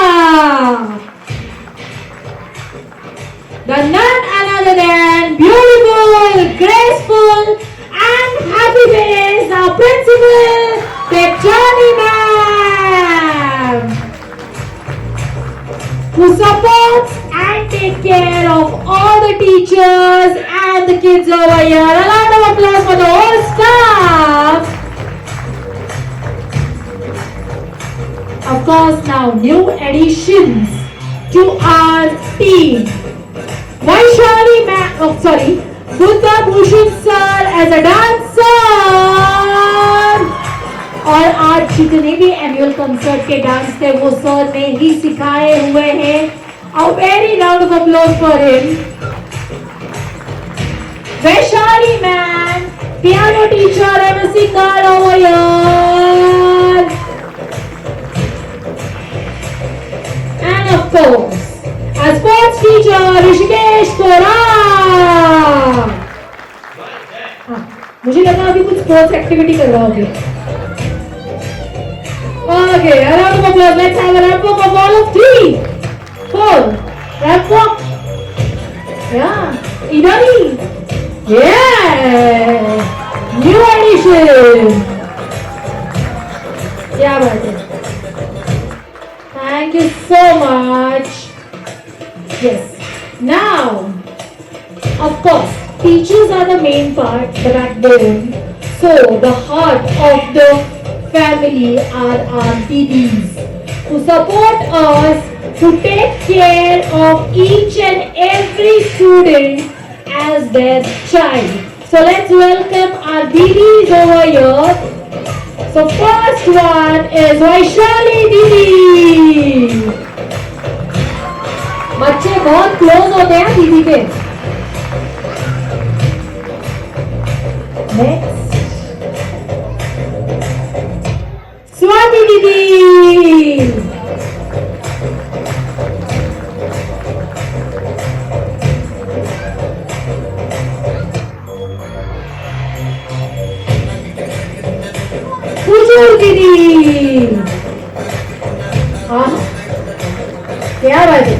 The none other than beautiful, graceful, and happy face, our principal, Debjani ma'am, who supports and take care of all the teachers and the kids over here. A round of applause for the whole staff. Of course, now new additions to our team. Vaishali ma'am, Buddha Bhushan sir as a dancer. और आज जितने भी annual concert के dance थे वो sir ने ही सिखाए हुए हैं. A very round of applause for him. Vaishali ma'am. Piano teacher and a singer over here. And of course, a sports teacher, Rishikesh Kora. मुझे लगा अभी कुछ स्पोर्ट्स एक्टिविटी करवाओगे. Okay, a round of applause. Let's have a ramp walk of all of 3, 4. Ramp walk. Yeah. Idani. Yeah. New addition. Yeah, buddy. Thank you so much. Yes. Now, of course, teachers are the main part, the backbone. So, the heart of the family are our didis who support us to take care of each and every student as their child. So let's welcome our didis over here. So first one is Vaishali didi. बच्चे बहुत close होते हैं दीदी के. Next. Swati दीदी. कुजूर दीदी. हाँ क्या बात है.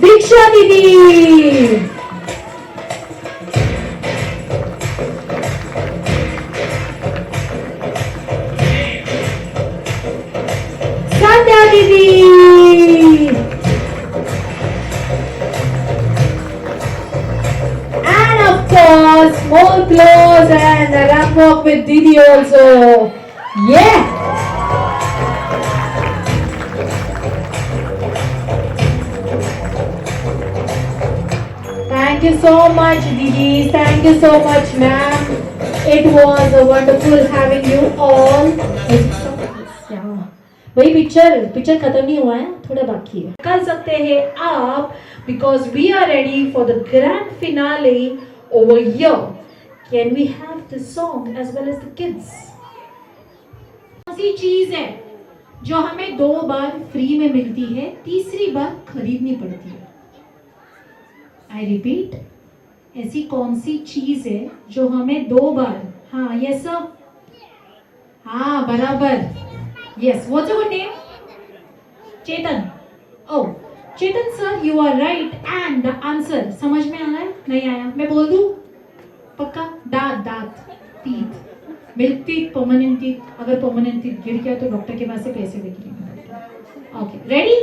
दीक्षा दीदी. Didi. And of course, more clothes and a ramp walk with Didi also. Yeah. Thank you so much, Didi. Thank you so much, ma'am. It was a wonderful having you all. वही picture खत्म नहीं हुआ है, थोड़ा बाकी है. कर सकते हैं आप because we are ready for the grand finale over here. Can we have the song as well as the kids? ऐसी चीज है जो हमें 2 बार फ्री में मिलती है, तीसरी बार खरीदनी पड़ती है. I repeat, ऐसी कौन सी चीज है जो हमें 2 बार. हाँ यस सर. हाँ बराबर. Yes, what's your name? Chetan. Oh, Chetan sir, you are right. And the answer समझ में आया? नहीं आया? मैं बोल दूँ? पक्का? दांत, teeth, milk teeth, permanent teeth. अगर permanent teeth गिर गया तो डॉक्टर के पास से पैसे देके लेंगे. Okay, ready?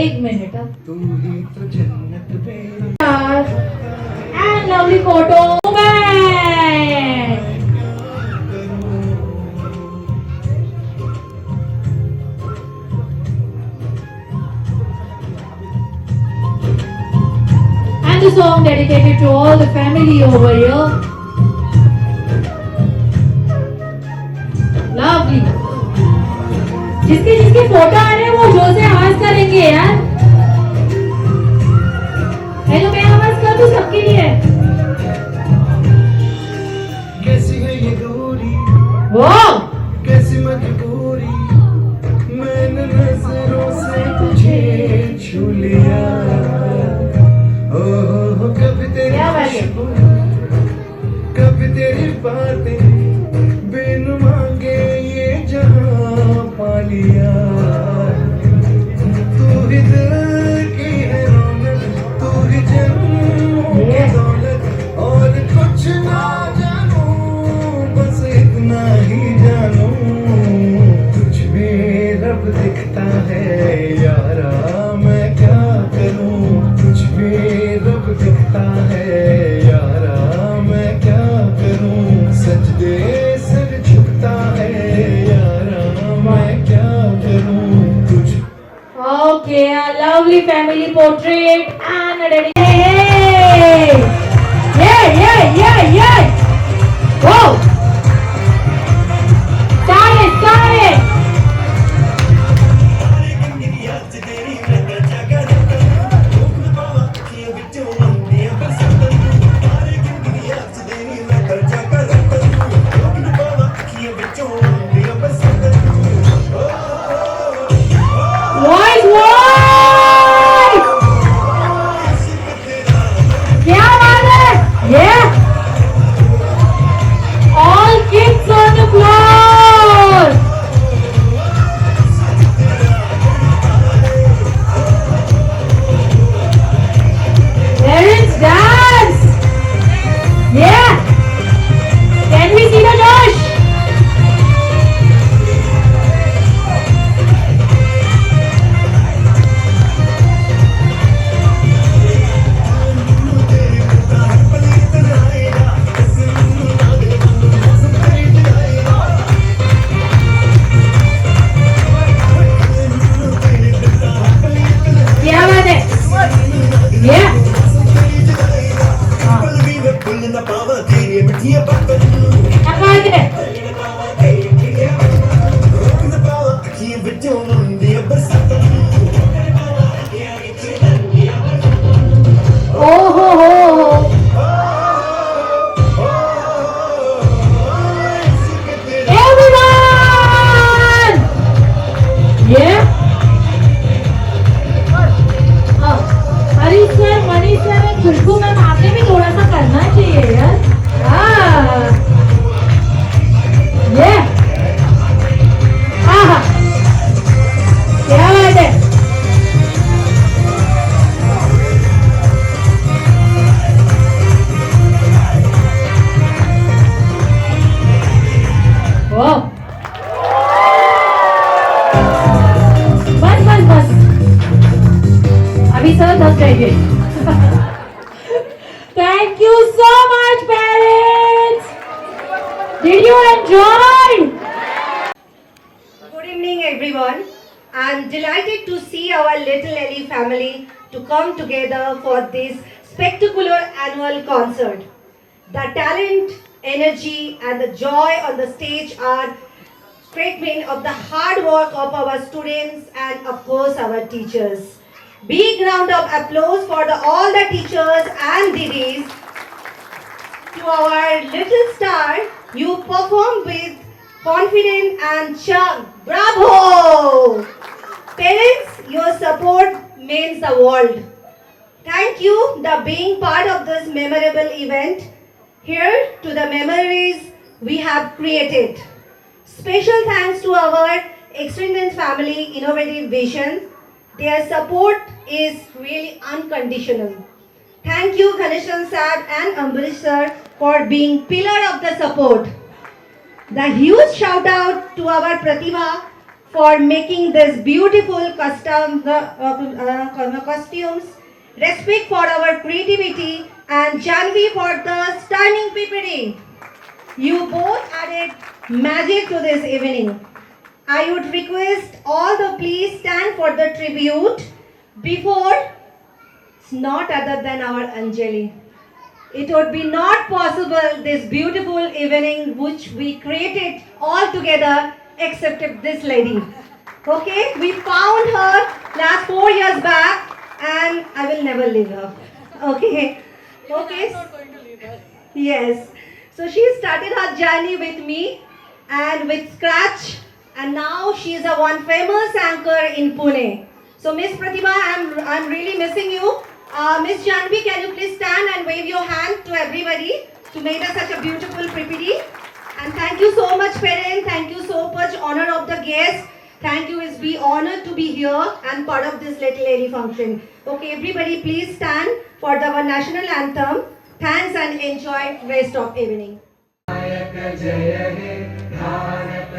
एक मिनट अब. तू ही तो जन्नत मेरी. And lovely photo moment. And the song dedicated to all the family over here. Lovely. जिसके फोटो आ रहे हैं वो जोर से आवाज करेंगे यार. हेलो मैं आवाज कर दूं सबके लिए. कैसी है ये दूरी, वो कैसी मजबूरी, मैंने नजरों से तुझे छू लिया. ओह कभी तेरी खुशबू, कभी तेरी बातें, बिन मांगे ये जहां पा लिया. तू ही दिल की है रौनक, तू ही जन्नों की दौलत, और कुछ ना जानूं, बस इतना ही जानूं. तुझ में रब दिखता है यारा, मैं क्या करूं. तुझ में रब दिखता है यारा, मैं क्या करूं. सजदे सर झुकता है यारा, मैं क्या करूं. तुझ. Okay, a lovely family portrait and a dedication. Yeah. Whoa. Start it. जाएंगे. Thank you so much, parents. Did you enjoy? Good evening, everyone. I'm delighted to see our Little Ellie family to come together for this spectacular annual concert. The talent, energy, and the joy on the stage are statement of the hard work of our students and, of course, our teachers. Big round of applause for all the teachers and didis. To our little star, you performed with confidence and charm. Bravo! Parents, your support means the world. Thank you for being part of this memorable event. Here to the memories we have created. Special thanks to our extended family, Innovative Vision. Their support is really unconditional. Thank you, Ghaneshan sir and Ambarish sir, for being pillar of the support. The huge shout out to our Pratibha for making this beautiful custom costumes. Respect for our creativity, and Janvi for the stunning PPT. You both added magic to this evening. I would request all the please stand for the tribute before it's not other than our Anjali. It would be not possible this beautiful evening which we created all together except this lady. Okay, we found her last 4 years back and I will never leave her. Okay. Okay. I'm not going to leave her. Yes. So she started her journey with me and with Scratch, and now she is a one famous anchor in Pune. So Miss Pratibha, I'm really missing you. Miss Janvi, can you please stand and wave your hand to everybody to make us such a beautiful PPT? And thank you so much, parents. Thank you so much, honor of the guest. Thank you. It's be honored to be here and part of this little lady function. Okay, everybody, please stand for our national anthem. Thanks and enjoy rest of evening. जय हे भारत